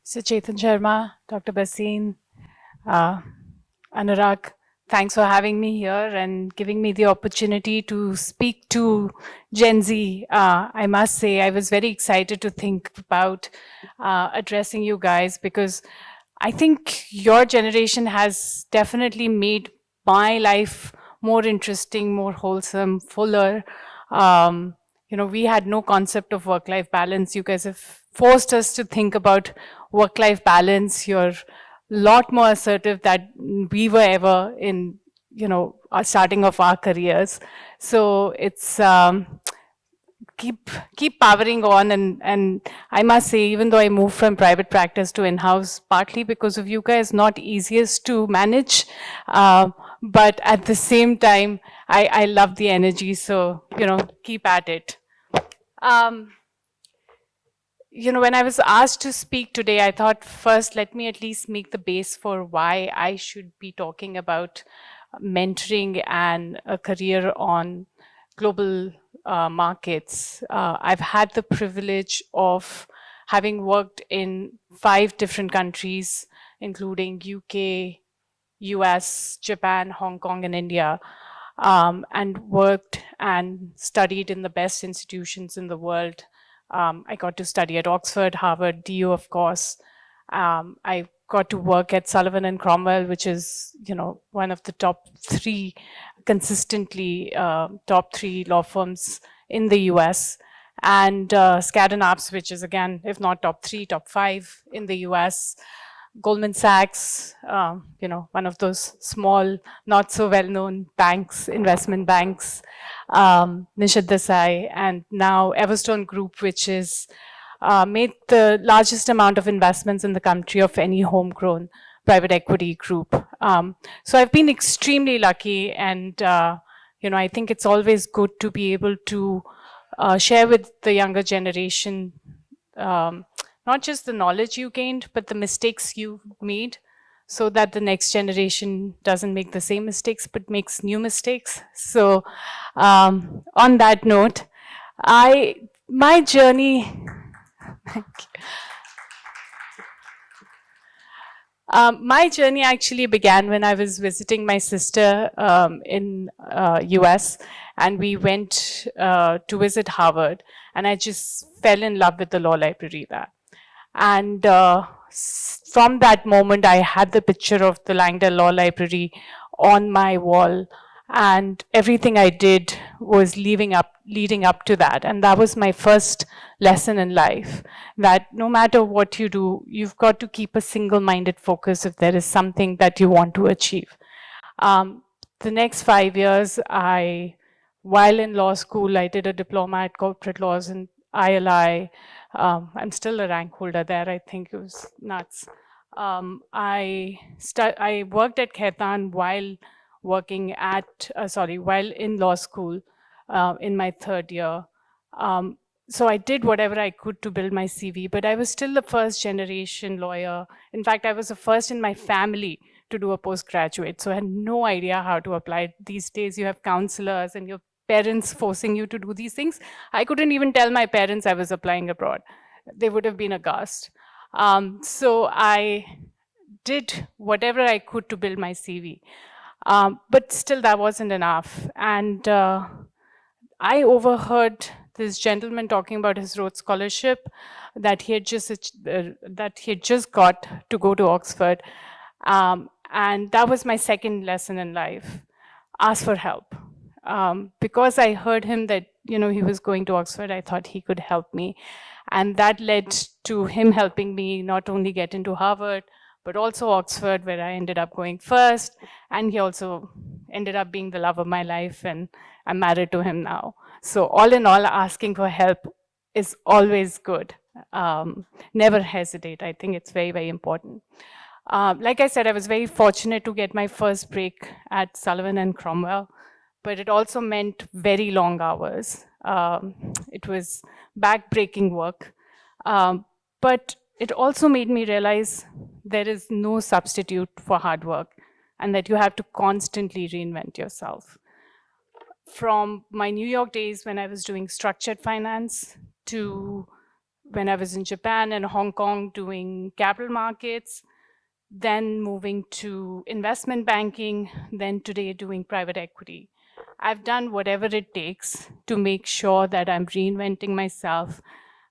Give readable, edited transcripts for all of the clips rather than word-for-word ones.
So Chetan Sharma, Dr. Basin, uh, Anurag, thanks for having me here and giving me the opportunity to speak to Gen Z. I must say, I was very excited to think about addressing you guys because I think your generation has definitely made my life more interesting, more wholesome, fuller. We had no concept of work-life balance. You guys have forced us to think about work-life balance. You're a lot more assertive than we were ever in, our starting of our careers. So it's keep powering on, and I must say, even though I moved from private practice to in-house, partly because of you guys, not easiest to manage, but at the same time, I love the energy. So keep at it. Um, when I was asked to speak today, I thought first, let me at least make the base for why I should be talking about mentoring and a career on global markets. I've had the privilege of having worked in 5 different countries, including UK, US, Japan, Hong Kong, and India, and worked and studied in the best institutions in the world. I got to study at Oxford, Harvard, DU, of course. I got to work at Sullivan and Cromwell, which is, one of the top 3 consistently top 3 law firms in the US, and Skadden Arps, which is again, if not top 3, top 5 in the US. Goldman Sachs, one of those small, not so well-known banks, investment banks, Nishad Desai, and now Everstone Group, which is made the largest amount of investments in the country of any homegrown private equity group. So I've been extremely lucky, and I think it's always good to be able to share with the younger generation not just the knowledge you gained, but the mistakes you made, so that the next generation doesn't make the same mistakes, but makes new mistakes. So on that note, my journey, my journey actually began when I was visiting my sister in US, and we went to visit Harvard, and I just fell in love with the law library there. And from that moment, I had the picture of the Langdale Law Library on my wall, and everything I did was leading up to that. And that was my first lesson in life, that no matter what you do, you've got to keep a single-minded focus if there is something that you want to achieve. The next 5 years, while in law school, I did a diploma at corporate laws in ILI. I'm still a rank holder there. I think it was nuts. I worked at Khaitan while while in law school in my 3rd year. So I did whatever I could to build my CV, but I was still the first generation lawyer. In fact, I was the first in my family to do a postgraduate. So I had no idea how to apply. These days you have counselors and your parents forcing you to do these things. I couldn't even tell my parents I was applying abroad. They would have been aghast. So I did whatever I could to build my CV. But still that wasn't enough. And I overheard this gentleman talking about his Rhodes Scholarship that he had just got to go to Oxford. And that was my second lesson in life. Ask for help. Because I heard him that, he was going to Oxford, I thought he could help me. And that led to him helping me not only get into Harvard, but also Oxford, where I ended up going first. And he also ended up being the love of my life, and I'm married to him now. So all in all, asking for help is always good. Never hesitate. I think it's very, very important. Like I said, I was very fortunate to get my first break at Sullivan and Cromwell, but it also meant very long hours. It was back-breaking work. But it also made me realize there is no substitute for hard work, and that you have to constantly reinvent yourself. From my New York days when I was doing structured finance to when I was in Japan and Hong Kong doing capital markets, then moving to investment banking, then today doing private equity. I've done whatever it takes to make sure that I'm reinventing myself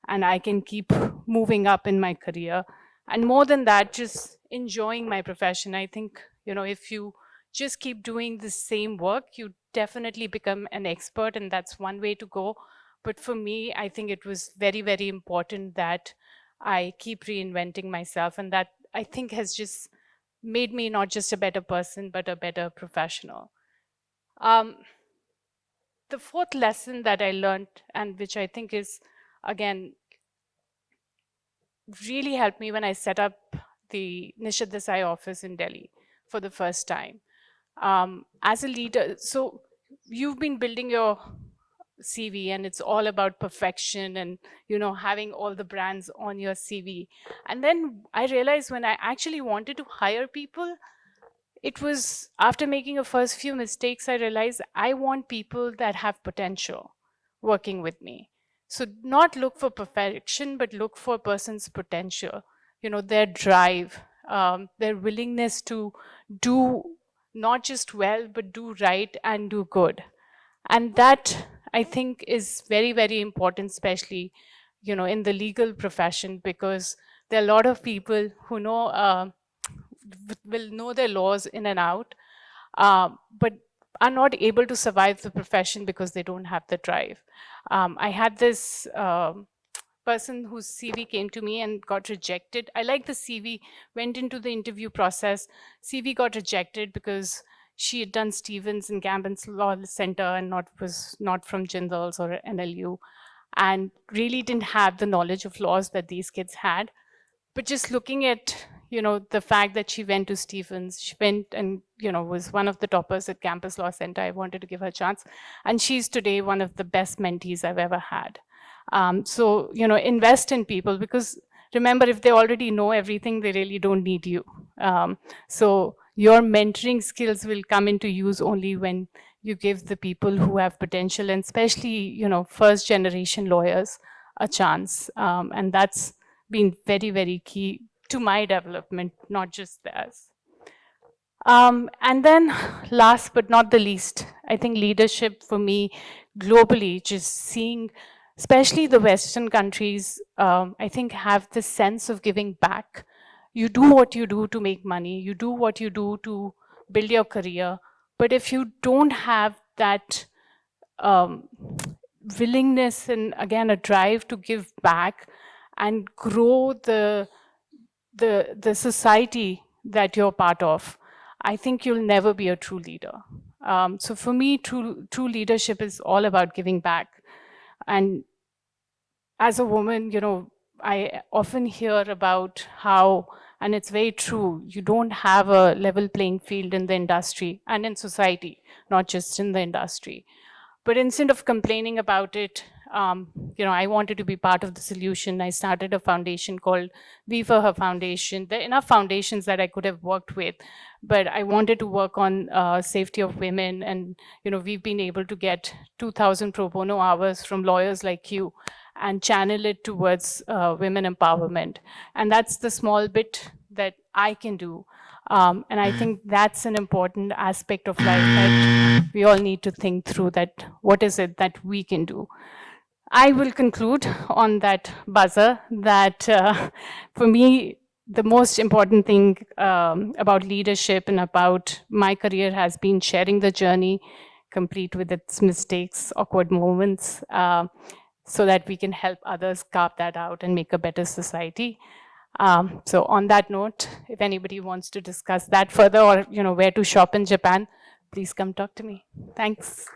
and I can keep moving up in my career. And more than that, just enjoying my profession. I think, if you just keep doing the same work, you definitely become an expert, and that's one way to go. But for me, I think it was very, very important that I keep reinventing myself, and that I think has just made me not just a better person, but a better professional. Um, the fourth lesson that I learned, and which I think is, again, really helped me when I set up the Nishad Desai office in Delhi for the first time. As a leader, so you've been building your CV and it's all about perfection and having all the brands on your CV. And then I realized when I actually wanted to hire people, it was after making a first few mistakes, I realized I want people that have potential working with me. So not look for perfection, but look for a person's potential, their drive, their willingness to do not just well, but do right and do good. And that I think is very, very important, especially, in the legal profession, because there are a lot of people who will know their laws in and out, but are not able to survive the profession because they don't have the drive. I had this person whose CV came to me and got rejected. I like the CV, went into the interview process. CV got rejected because she had done Stevens and Gambon's Law Center and was not from Jindal's or NLU, and really didn't have the knowledge of laws that these kids had. But just looking at the fact that she went to Stevens, she went and was one of the toppers at Campus Law Center, I wanted to give her a chance, and she's today one of the best mentees I've ever had. So invest in people, because remember, if they already know everything, they really don't need you. So your mentoring skills will come into use only when you give the people who have potential, and especially first generation lawyers, a chance. And that's been very, very key to my development, not just theirs. And then last but not the least, I think leadership for me globally, just seeing, especially the Western countries, I think have this sense of giving back. You do what you do to make money, you do what you do to build your career. But if you don't have that willingness and again, a drive to give back and grow the society that you're part of, I think you'll never be a true leader. So for me, true leadership is all about giving back. And as a woman, I often hear about how, and it's very true, you don't have a level playing field in the industry and in society, not just in the industry. But instead of complaining about it, I wanted to be part of the solution. I started a foundation called We For Her Foundation. There are enough foundations that I could have worked with, but I wanted to work on safety of women. And we've been able to get 2,000 pro bono hours from lawyers like you and channel it towards women empowerment. And that's the small bit that I can do. And I think that's an important aspect of life that we all need to think through, that what is it that we can do. I will conclude on that buzzer that for me, the most important thing about leadership and about my career has been sharing the journey, complete with its mistakes, awkward moments, so that we can help others carve that out and make a better society. So on that note, if anybody wants to discuss that further, or where to shop in Japan, please come talk to me. Thanks.